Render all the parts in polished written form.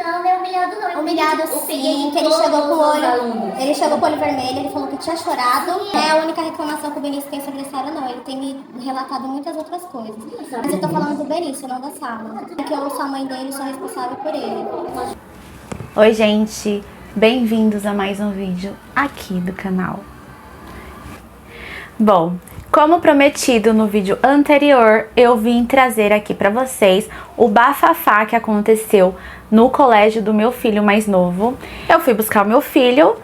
Não, não é humilhado não. Humilhado sim, que ele chegou com o olho. Ele chegou com o olho vermelho, ele falou que tinha chorado. Não é a única reclamação que o Benício tem sobre a Sara, não. Ele tem me relatado muitas outras coisas. Mas eu tô falando do Benício, não da Sara. Porque eu sou a mãe dele e sou responsável por ele. Oi, gente. Bem-vindos a mais um vídeo aqui do canal. Bom, como prometido no vídeo anterior, eu vim trazer aqui pra vocês o bafafá que aconteceu no colégio do meu filho mais novo. Eu fui buscar o meu filho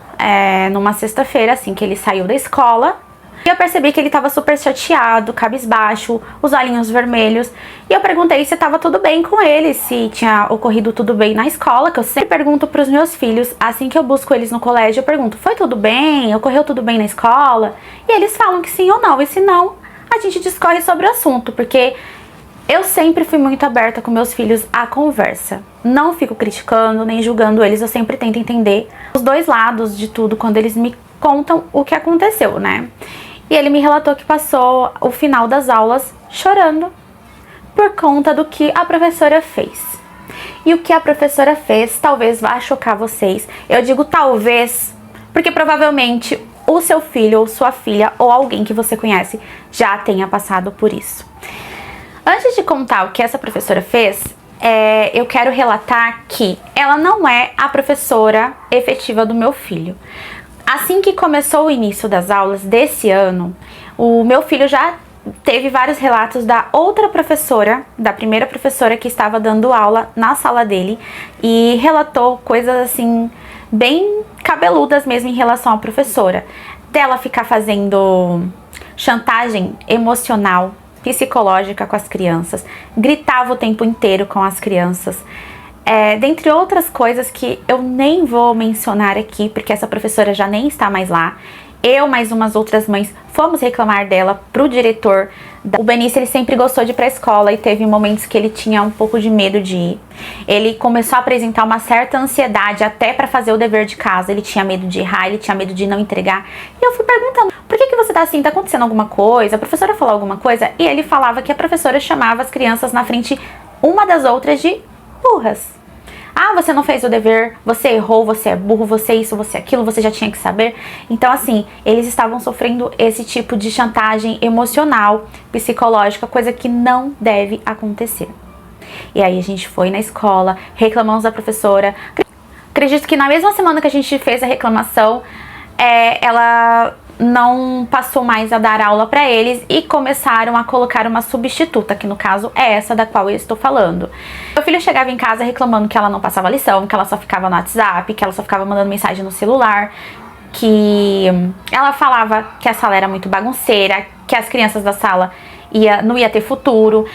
numa sexta-feira, assim que ele saiu da escola. E eu percebi que ele tava super chateado, cabisbaixo, os olhinhos vermelhos. E eu perguntei se tava tudo bem com ele, se tinha ocorrido tudo bem na escola, que eu sempre pergunto pros meus filhos, assim que eu busco eles no colégio, eu pergunto, foi tudo bem? Ocorreu tudo bem na escola? E eles falam que sim ou não, e se não, a gente discorre sobre o assunto, porque eu sempre fui muito aberta com meus filhos à conversa. Não fico criticando, nem julgando eles, eu sempre tento entender os dois lados de tudo quando eles me contam o que aconteceu, né? E ele me relatou que passou o final das aulas chorando por conta do que a professora fez. E o que a professora fez talvez vá chocar vocês. Eu digo talvez, porque provavelmente o seu filho ou sua filha ou alguém que você conhece já tenha passado por isso. Antes de contar o que essa professora fez, eu quero relatar que ela não é a professora efetiva do meu filho. Assim que começou o início das aulas desse ano, o meu filho já teve vários relatos da outra professora, da primeira professora que estava dando aula na sala dele, e relatou coisas assim bem cabeludas mesmo em relação à professora. Dela ficar fazendo chantagem emocional, psicológica com as crianças, gritava o tempo inteiro com as crianças. Dentre outras coisas que eu nem vou mencionar aqui, porque essa professora já nem está mais lá. Eu, mais umas outras mães, fomos reclamar dela pro diretor. O Benício, ele sempre gostou de ir pra escola e teve momentos que ele tinha um pouco de medo de ir. Ele começou a apresentar uma certa ansiedade até pra fazer o dever de casa. Ele tinha medo de errar, ele tinha medo de não entregar. E eu fui perguntando, por que você tá assim? Tá acontecendo alguma coisa? A professora falou alguma coisa? E ele falava que a professora chamava as crianças na frente uma das outras de burras. Ah, você não fez o dever, você errou, você é burro, você isso, você aquilo, você já tinha que saber. Então, assim, eles estavam sofrendo esse tipo de chantagem emocional, psicológica, coisa que não deve acontecer. E aí a gente foi na escola, reclamamos da professora. Acredito que na mesma semana que a gente fez a reclamação, ela não passou mais a dar aula para eles e começaram a colocar uma substituta, que no caso é essa da qual eu estou falando. Meu filho chegava em casa reclamando que ela não passava lição, que ela só ficava no WhatsApp, que ela só ficava mandando mensagem no celular, que ela falava que a sala era muito bagunceira, que as crianças da sala não ia ter futuro,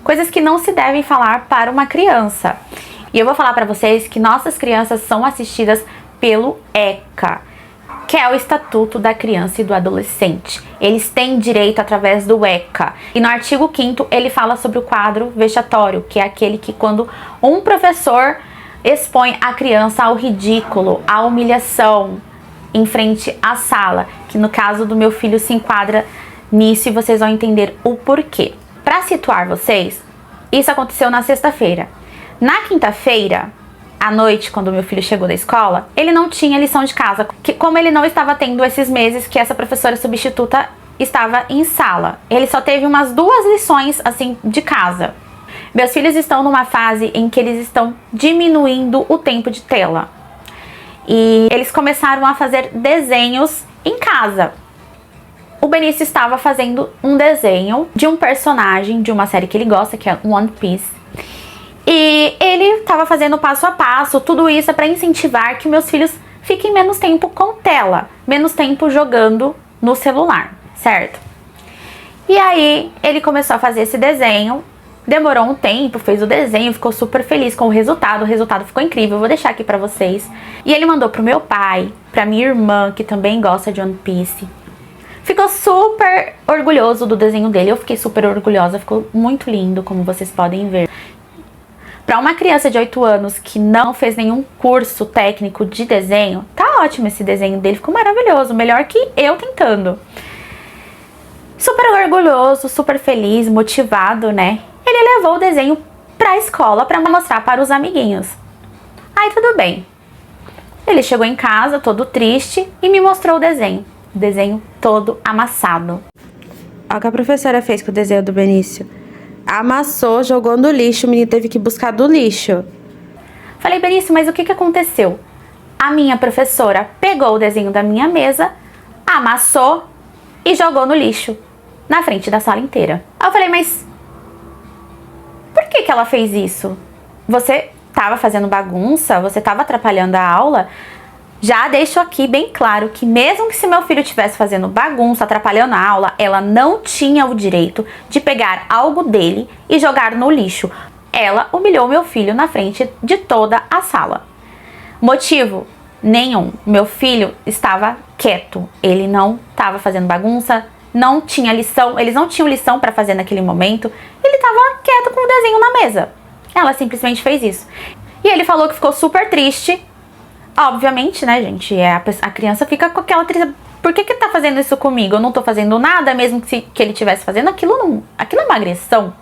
coisas que não se devem falar para uma criança. E eu vou falar para vocês que nossas crianças são assistidas pelo ECA, que é o Estatuto da Criança e do Adolescente. Eles têm direito através do ECA. E no artigo 5º ele fala sobre o quadro vexatório, que é aquele que quando um professor expõe a criança ao ridículo, à humilhação em frente à sala, que no caso do meu filho se enquadra nisso e vocês vão entender o porquê. Para situar vocês, isso aconteceu na sexta-feira. Na quinta-feira, à noite, quando meu filho chegou da escola, ele não tinha lição de casa, como ele não estava tendo esses meses que essa professora substituta estava em sala. Ele só teve umas 2 lições, assim, de casa. Meus filhos estão numa fase em que eles estão diminuindo o tempo de tela. E eles começaram a fazer desenhos em casa. O Benício estava fazendo um desenho de um personagem de uma série que ele gosta, que é One Piece. E ele estava fazendo passo a passo, tudo isso é para incentivar que meus filhos fiquem menos tempo com tela, menos tempo jogando no celular, certo? E aí ele começou a fazer esse desenho, demorou um tempo, fez o desenho, ficou super feliz com o resultado ficou incrível, eu vou deixar aqui pra vocês. E ele mandou pro meu pai, pra minha irmã, que também gosta de One Piece. Ficou super orgulhoso do desenho dele, eu fiquei super orgulhosa, ficou muito lindo, como vocês podem ver. Para uma criança de 8 anos que não fez nenhum curso técnico de desenho, tá ótimo esse desenho dele, ficou maravilhoso, melhor que eu tentando. Super orgulhoso, super feliz, motivado, né? Ele levou o desenho pra escola pra mostrar para os amiguinhos. Aí tudo bem. Ele chegou em casa todo triste e me mostrou o desenho. O desenho todo amassado. Olha o que a professora fez com o desenho do Benício. Amassou, jogou no lixo, o menino teve que buscar do lixo. Falei, Benício, mas o que aconteceu? A minha professora pegou o desenho da minha mesa, amassou e jogou no lixo, na frente da sala inteira. Aí eu falei, mas por que ela fez isso? Você estava fazendo bagunça? Você estava atrapalhando a aula? Já deixo aqui bem claro que mesmo que se meu filho estivesse fazendo bagunça, atrapalhando a aula, ela não tinha o direito de pegar algo dele e jogar no lixo. Ela humilhou meu filho na frente de toda a sala. Motivo nenhum. Meu filho estava quieto. Ele não estava fazendo bagunça, não tinha lição, eles não tinham lição para fazer naquele momento. Ele estava quieto com o desenho na mesa. Ela simplesmente fez isso. E ele falou que ficou super triste. Obviamente, né, gente? A criança fica com aquela tristeza. Por que tá fazendo isso comigo? Eu não tô fazendo nada, mesmo que ele estivesse fazendo aquilo. Aquilo é uma agressão,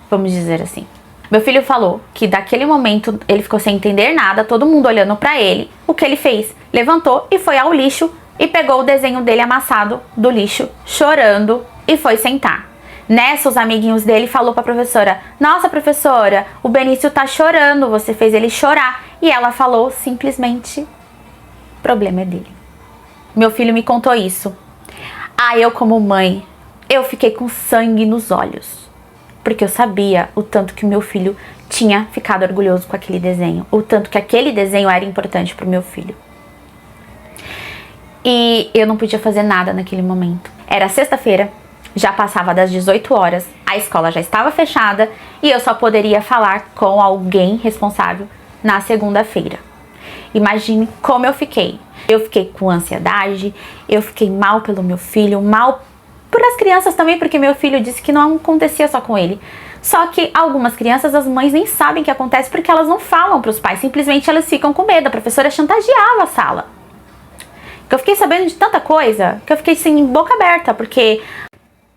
vamos dizer assim. Meu filho falou que daquele momento ele ficou sem entender nada, todo mundo olhando pra ele. O que ele fez? Levantou e foi ao lixo e pegou o desenho dele amassado do lixo, chorando, e foi sentar. Nessa, os amiguinhos dele falou pra professora: nossa, professora, o Benício tá chorando, você fez ele chorar. E ela falou simplesmente: o problema é dele. Meu filho me contou isso. Eu como mãe, eu fiquei com sangue nos olhos. Porque eu sabia o tanto que o meu filho tinha ficado orgulhoso com aquele desenho. O tanto que aquele desenho era importante pro meu filho. E eu não podia fazer nada naquele momento. Era sexta-feira, já passava das 18 horas, a escola já estava fechada e eu só poderia falar com alguém responsável na segunda-feira. Imagine como eu fiquei. Eu fiquei com ansiedade, eu fiquei mal pelo meu filho, mal por as crianças também, porque meu filho disse que não acontecia só com ele. Só que algumas crianças, as mães nem sabem o que acontece porque elas não falam para os pais, simplesmente elas ficam com medo. A professora chantageava a sala. Eu fiquei sabendo de tanta coisa que eu fiquei assim, boca aberta, porque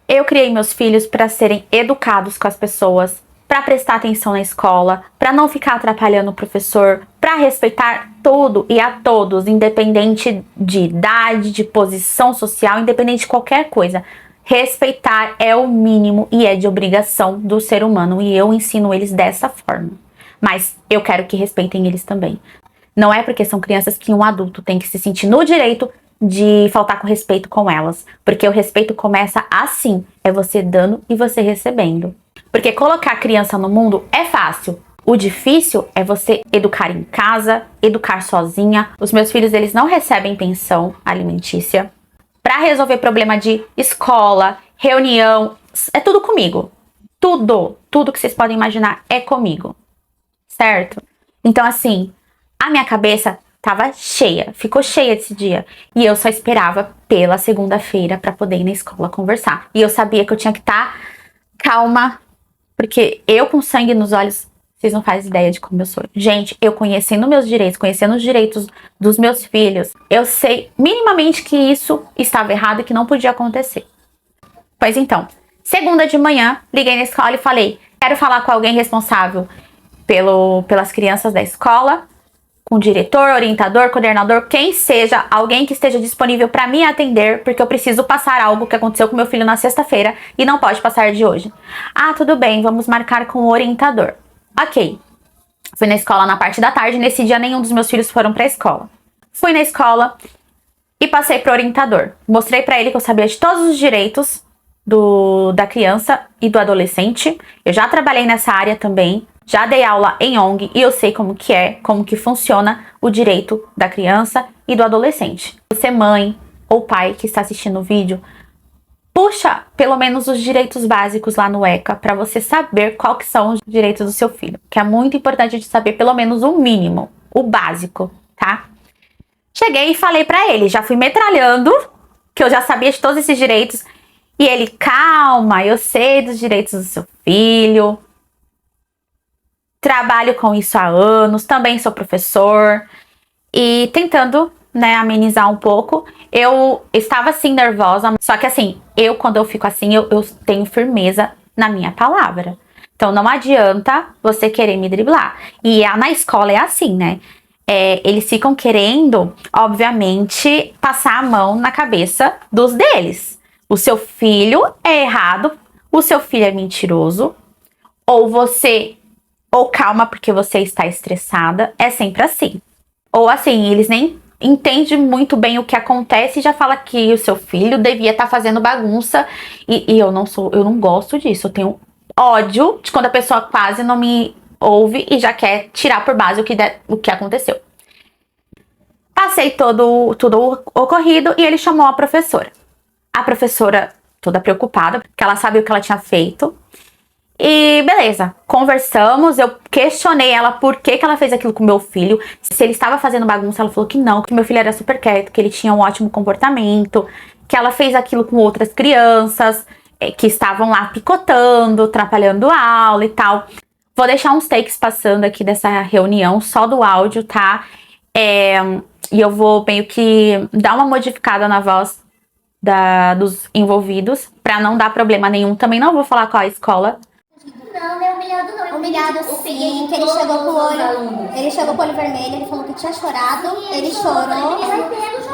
eu criei meus filhos para serem educados com as pessoas, para prestar atenção na escola, para não ficar atrapalhando o professor, para respeitar tudo e a todos, independente de idade, de posição social, independente de qualquer coisa. Respeitar é o mínimo e é de obrigação do ser humano, e eu ensino eles dessa forma. Mas eu quero que respeitem eles também. Não é porque são crianças que um adulto tem que se sentir no direito de faltar com respeito com elas. Porque o respeito começa assim, é você dando e você recebendo. Porque colocar a criança no mundo é fácil. O difícil é você educar em casa, educar sozinha. Os meus filhos, eles não recebem pensão alimentícia. Para resolver problema de escola, reunião, é tudo comigo. Tudo que vocês podem imaginar é comigo. Certo? Então, assim, a minha cabeça tava cheia, ficou cheia desse dia. E eu só esperava pela segunda-feira para poder ir na escola conversar. E eu sabia que eu tinha que estar calma, porque eu com sangue nos olhos, vocês não fazem ideia de como eu sou. Gente, eu conhecendo meus direitos, conhecendo os direitos dos meus filhos, eu sei minimamente que isso estava errado e que não podia acontecer. Pois então, segunda de manhã, liguei na escola e falei: quero falar com alguém responsável pelas crianças da escola, com o diretor, orientador, coordenador, quem seja, alguém que esteja disponível para me atender, porque eu preciso passar algo que aconteceu com meu filho na sexta-feira e não pode passar de hoje. Tudo bem, vamos marcar com o orientador. Ok. Fui na escola na parte da tarde, nesse dia nenhum dos meus filhos foram pra escola. Fui na escola e passei pro orientador. Mostrei pra ele que eu sabia de todos os direitos da criança e do adolescente. Eu já trabalhei nessa área também, já dei aula em ONG e eu sei como que funciona o direito da criança e do adolescente. Você, mãe ou pai que está assistindo o vídeo, puxa pelo menos os direitos básicos lá no ECA para você saber qual que são os direitos do seu filho. Que é muito importante de saber pelo menos o mínimo, o básico, tá? Cheguei e falei pra ele, já fui metralhando, que eu já sabia de todos esses direitos. E ele: calma, eu sei dos direitos do seu filho. Trabalho com isso há anos, também sou professor. E tentando, né, amenizar um pouco. Eu estava assim nervosa, só que assim, quando eu fico assim, eu tenho firmeza na minha palavra. Então não adianta você querer me driblar. E na escola é assim, né? eles ficam querendo, obviamente, passar a mão na cabeça dos deles. O seu filho é errado, o seu filho é mentiroso, ou calma porque você está estressada, é sempre assim. Ou assim, eles nem entendem muito bem o que acontece e já fala que o seu filho devia estar fazendo bagunça. E eu não gosto disso. Eu tenho ódio de quando a pessoa quase não me ouve e já quer tirar por base o que aconteceu. Passei tudo ocorrido e ele chamou a professora. A professora toda preocupada, porque ela sabia o que ela tinha feito. E beleza, conversamos, eu questionei ela por que ela fez aquilo com meu filho, se ele estava fazendo bagunça. Ela falou que não, que meu filho era super quieto, que ele tinha um ótimo comportamento, que ela fez aquilo com outras crianças, que estavam lá picotando, atrapalhando a aula e tal. Vou deixar uns takes passando aqui dessa reunião, só do áudio, tá? E eu vou meio que dar uma modificada na voz dos envolvidos, pra não dar problema nenhum. Também não vou falar qual a escola. Não, não é humilhado não. Humilhado sim, que ele chegou com o olho. Ele chegou com o olho vermelho, ele falou que tinha chorado, ele chorou.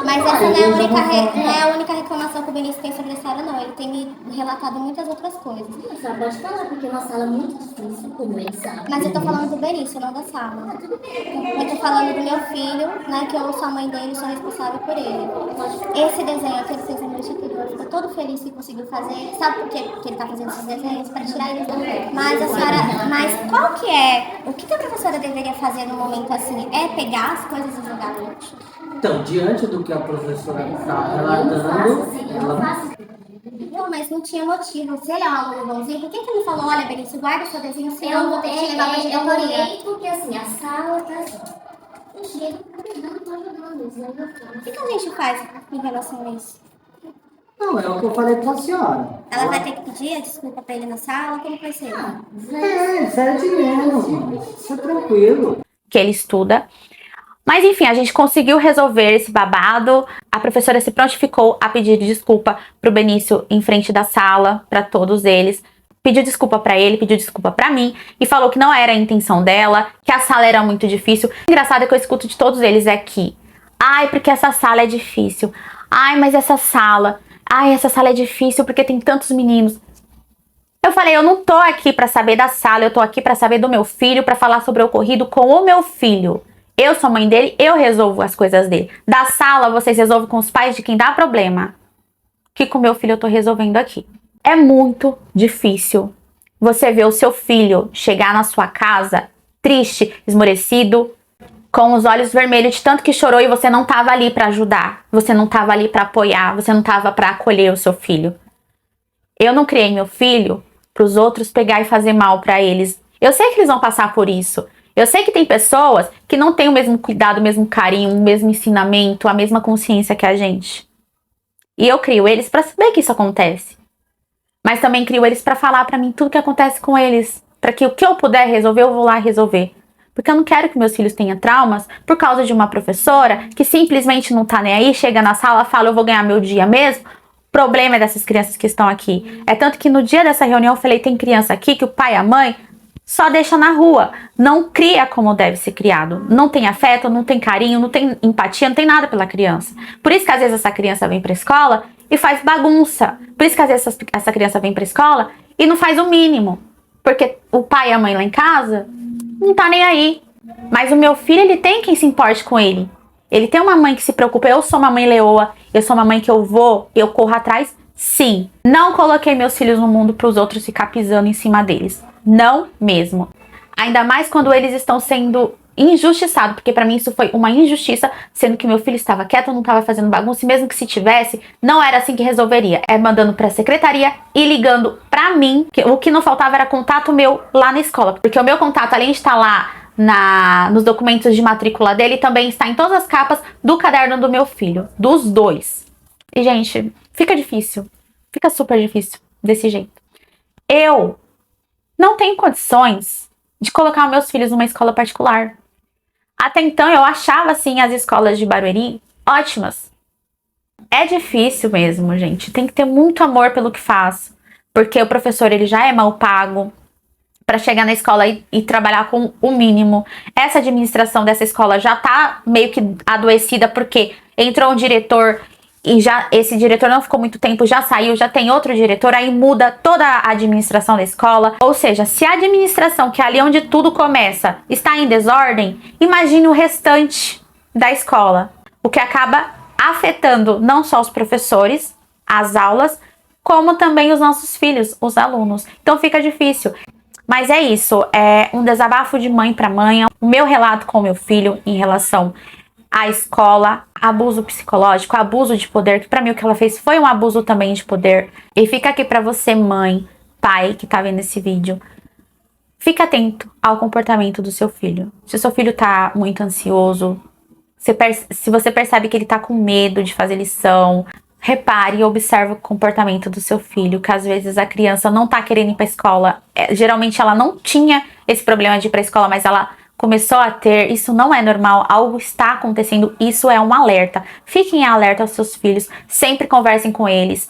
Mas essa não é a única reclamação que o Benício tem sobre a sala, não. Ele tem me relatado muitas outras coisas. A senhora pode falar, porque é uma sala muito difícil, como ele sabe. Mas eu tô falando do Benício, não da sala. Eu tô falando do meu filho, né? Que eu sou a mãe dele e sou responsável por ele. Esse desenho que ele fez no noite anterior, ficou todo feliz que conseguiu fazer. Sabe por quê? Porque ele tá fazendo esses desenhos? Pra tirar eles da frente. Mas qual que é? O que a professora deveria fazer no momento assim? É pegar as coisas e jogar no lixo? Então, diante do que a professora está relatando, Não, mas não tinha motivo. Se ele é um aluno bonzinho, por que ele me falou, olha, Benício, guarda seu desenho, senão eu vou ter que te levar pra diretoria? Eu olhei porque assim, a sala tá assim. O jeito que não tô jogando isso, O que a gente faz em relação a isso? não, é o que eu falei pra senhora. Ela vai ter que pedir a desculpa pra ele na sala? Como vai ser? Sério mesmo, isso é tranquilo. Que ele estuda. Mas enfim, a gente conseguiu resolver esse babado. A professora se prontificou a pedir desculpa pro Benício em frente da sala, pra todos eles. Pediu desculpa pra ele, pediu desculpa pra mim e falou que não era a intenção dela, que a sala era muito difícil. O engraçado é que eu escuto de todos eles é que, ai, porque essa sala é difícil. Ai, mas essa sala é difícil porque tem tantos meninos. Eu falei, eu não tô aqui pra saber da sala, eu tô aqui pra saber do meu filho, pra falar sobre o ocorrido com o meu filho. Eu sou a mãe dele, eu resolvo as coisas dele. Da sala, vocês resolvem com os pais de quem dá problema. Que com meu filho eu tô resolvendo aqui. É muito difícil você ver o seu filho chegar na sua casa triste, esmorecido, com os olhos vermelhos de tanto que chorou e você não tava ali pra ajudar. Você não tava ali pra apoiar, você não tava pra acolher o seu filho. Eu não criei meu filho pros outros pegar e fazer mal pra eles. Eu sei que eles vão passar por isso. Eu sei que tem pessoas que não têm o mesmo cuidado, o mesmo carinho, o mesmo ensinamento, a mesma consciência que a gente. E eu crio eles pra saber que isso acontece. Mas também crio eles pra falar pra mim tudo que acontece com eles. Pra que o que eu puder resolver, eu vou lá resolver. Porque eu não quero que meus filhos tenham traumas por causa de uma professora que simplesmente não tá nem aí, chega na sala, fala, eu vou ganhar meu dia mesmo. O problema é dessas crianças que estão aqui. É tanto que no dia dessa reunião eu falei, tem criança aqui que o pai e a mãe só deixa na rua. Não cria como deve ser criado. Não tem afeto, não tem carinho, não tem empatia, não tem nada pela criança. Por isso que às vezes essa criança vem pra escola e faz bagunça. Por isso que às vezes essa criança vem pra escola e não faz o mínimo. Porque o pai e a mãe lá em casa não tá nem aí. Mas o meu filho, ele tem quem se importe com ele. Ele tem uma mãe que se preocupa. Eu sou uma mãe leoa. Eu sou uma mãe que eu corro atrás. Sim. Não coloquei meus filhos no mundo pros outros ficar pisando em cima deles. Não mesmo. Ainda mais quando eles estão sendo injustiçados. Porque pra mim isso foi uma injustiça. Sendo que meu filho estava quieto, não estava fazendo bagunça. E mesmo que se tivesse, não era assim que resolveria. É mandando pra secretaria e ligando pra mim. O que não faltava era contato meu lá na escola. Porque o meu contato, além de estar lá nos documentos de matrícula dele, também está em todas as capas do caderno do meu filho. Dos dois. E, gente, fica difícil. Fica super difícil desse jeito. Eu não tenho condições de colocar meus filhos numa escola particular. Até então, eu achava, assim, as escolas de Barueri ótimas. É difícil mesmo, gente. Tem que ter muito amor pelo que faz. Porque o professor, ele já é mal pago. para chegar na escola e trabalhar com o mínimo. Essa administração dessa escola já tá meio que adoecida, porque entrou um diretor e já esse diretor não ficou muito tempo, já saiu, já tem outro diretor, aí muda toda a administração da escola. Ou seja, se a administração, que é ali onde tudo começa, está em desordem, imagine o restante da escola, o que acaba afetando não só os professores, as aulas, como também os nossos filhos, os alunos. Então fica difícil. Mas é isso, é um desabafo de mãe para mãe, o meu relato com o meu filho em relação à escola, abuso psicológico, abuso de poder, que pra mim o que ela fez foi um abuso também de poder. E fica aqui pra você, mãe, pai, que tá vendo esse vídeo. Fica atento ao comportamento do seu filho. Se o seu filho tá muito ansioso, se você percebe que ele tá com medo de fazer lição, repare e observe o comportamento do seu filho, que às vezes a criança não tá querendo ir pra escola. Geralmente ela não tinha esse problema de ir pra escola, mas ela começou a ter. Isso não é normal, algo está acontecendo, isso é um alerta. Fiquem em alerta aos seus filhos, sempre conversem com eles,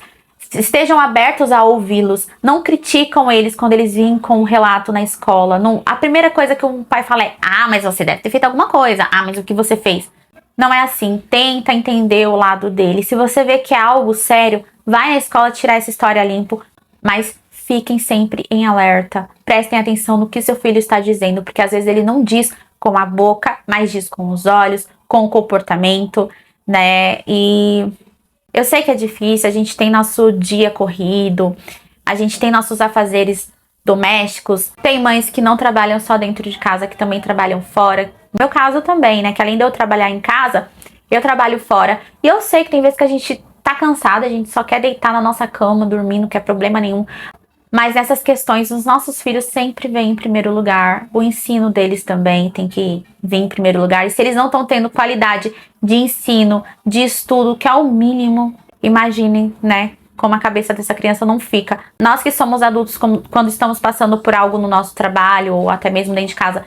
estejam abertos a ouvi-los, não criticam eles quando eles vêm com um relato na escola. Não, a primeira coisa que um pai fala é: ah, mas você deve ter feito alguma coisa, ah, mas o que você fez? Não é assim, tenta entender o lado dele. Se você vê que é algo sério, vai na escola tirar essa história limpo, mas fiquem sempre em alerta, prestem atenção no que seu filho está dizendo, porque às vezes ele não diz com a boca, mas diz com os olhos, com o comportamento, né? E eu sei que é difícil, a gente tem nosso dia corrido, a gente tem nossos afazeres domésticos, tem mães que não trabalham só dentro de casa, que também trabalham fora. No meu caso também, né? Que além de eu trabalhar em casa, eu trabalho fora. E eu sei que tem vezes que a gente tá cansada, a gente só quer deitar na nossa cama, dormir, não quer problema nenhum. Mas nessas questões, os nossos filhos sempre vêm em primeiro lugar. O ensino deles também tem que vir em primeiro lugar. E se eles não estão tendo qualidade de ensino, de estudo, que é o mínimo, imaginem, né? Como a cabeça dessa criança não fica. Nós que somos adultos, quando estamos passando por algo no nosso trabalho, ou até mesmo dentro de casa,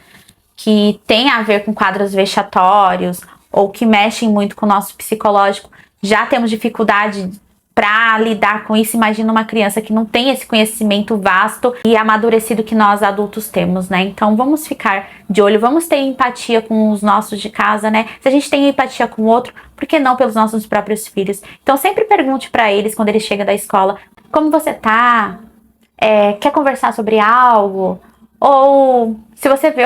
que tem a ver com quadros vexatórios, ou que mexem muito com o nosso psicológico, já temos dificuldade para lidar com isso. Imagina uma criança que não tem esse conhecimento vasto e amadurecido que nós adultos temos, né? Então vamos ficar de olho, vamos ter empatia com os nossos de casa, né? Se a gente tem empatia com o outro, por que não pelos nossos próprios filhos? Então sempre pergunte para eles quando eles chegam da escola: como você tá? Quer conversar sobre algo? Ou se você vê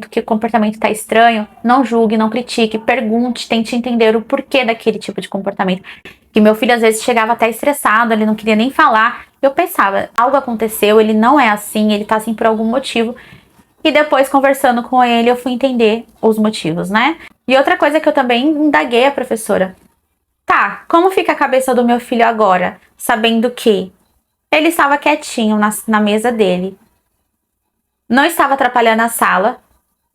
que o comportamento tá estranho, não julgue, não critique, pergunte, tente entender o porquê daquele tipo de comportamento. Que meu filho às vezes chegava até estressado, ele não queria nem falar. Eu pensava, algo aconteceu, ele não é assim, ele tá assim por algum motivo. E depois, conversando com ele, eu fui entender os motivos, né? E outra coisa que eu também indaguei a professora: tá, como fica a cabeça do meu filho agora, sabendo que ele estava quietinho na mesa dele, não estava atrapalhando a sala,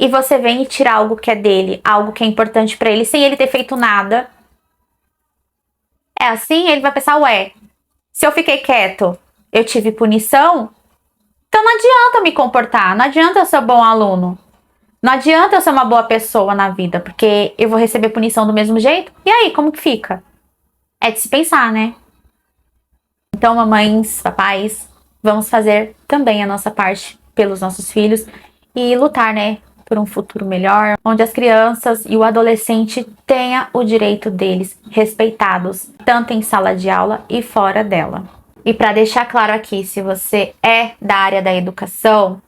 e você vem e tira algo que é dele, algo que é importante pra ele, sem ele ter feito nada? É assim? Ele vai pensar: ué, se eu fiquei quieto, eu tive punição? Então não adianta me comportar, não adianta eu ser um bom aluno, não adianta eu ser uma boa pessoa na vida, porque eu vou receber punição do mesmo jeito? E aí, como que fica? É de se pensar, né? Então, mamães, papais, vamos fazer também a nossa parte pelos nossos filhos e lutar, né, por um futuro melhor, onde as crianças e o adolescente tenham o direito deles respeitados, tanto em sala de aula e fora dela. E para deixar claro aqui, se você é da área da educação,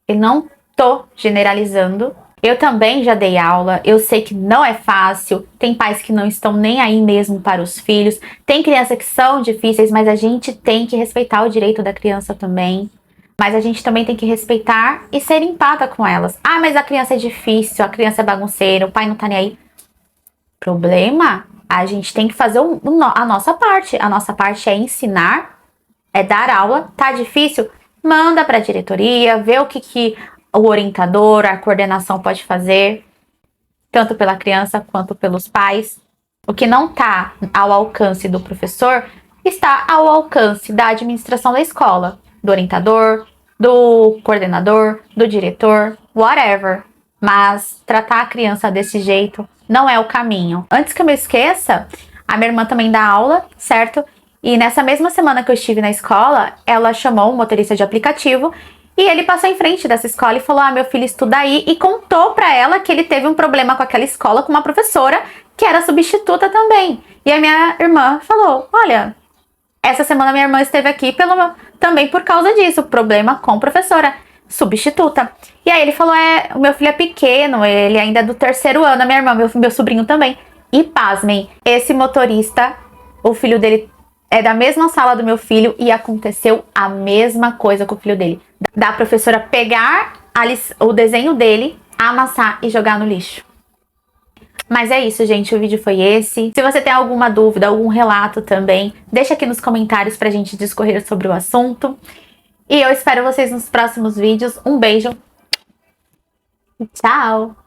eu não tô generalizando. Eu também já dei aula, eu sei que não é fácil, tem pais que não estão nem aí mesmo para os filhos, tem crianças que são difíceis, mas a gente tem que respeitar o direito da criança também. Mas a gente também tem que respeitar e ser empática com elas. Ah, mas a criança é difícil, a criança é bagunceira, o pai não tá nem aí. Problema? A gente tem que fazer a nossa parte. A nossa parte é ensinar, é dar aula. Tá difícil? Manda pra diretoria, vê o que o orientador, a coordenação pode fazer, tanto pela criança quanto pelos pais. O que não tá ao alcance do professor, está ao alcance da administração da escola, do orientador, do coordenador, do diretor, whatever. Mas tratar a criança desse jeito não é o caminho. Antes que eu me esqueça, a minha irmã também dá aula, certo? E nessa mesma semana que eu estive na escola, ela chamou um motorista de aplicativo E ele passou em frente dessa escola e falou: ah, meu filho estuda aí, e contou pra ela que ele teve um problema com aquela escola, com uma professora que era substituta também. E a minha irmã falou: olha, essa semana minha irmã esteve aqui também por causa disso, problema com professora substituta. E aí ele falou: o meu filho é pequeno, ele ainda é do 3º ano, a minha irmã, meu sobrinho também. E pasmem, esse motorista, o filho dele é da mesma sala do meu filho e aconteceu a mesma coisa com o filho dele. Da professora pegar o desenho dele, amassar e jogar no lixo. Mas é isso, gente, o vídeo foi esse. Se você tem alguma dúvida, algum relato também, deixa aqui nos comentários pra gente discorrer sobre o assunto. E eu espero vocês nos próximos vídeos. Um beijo e tchau!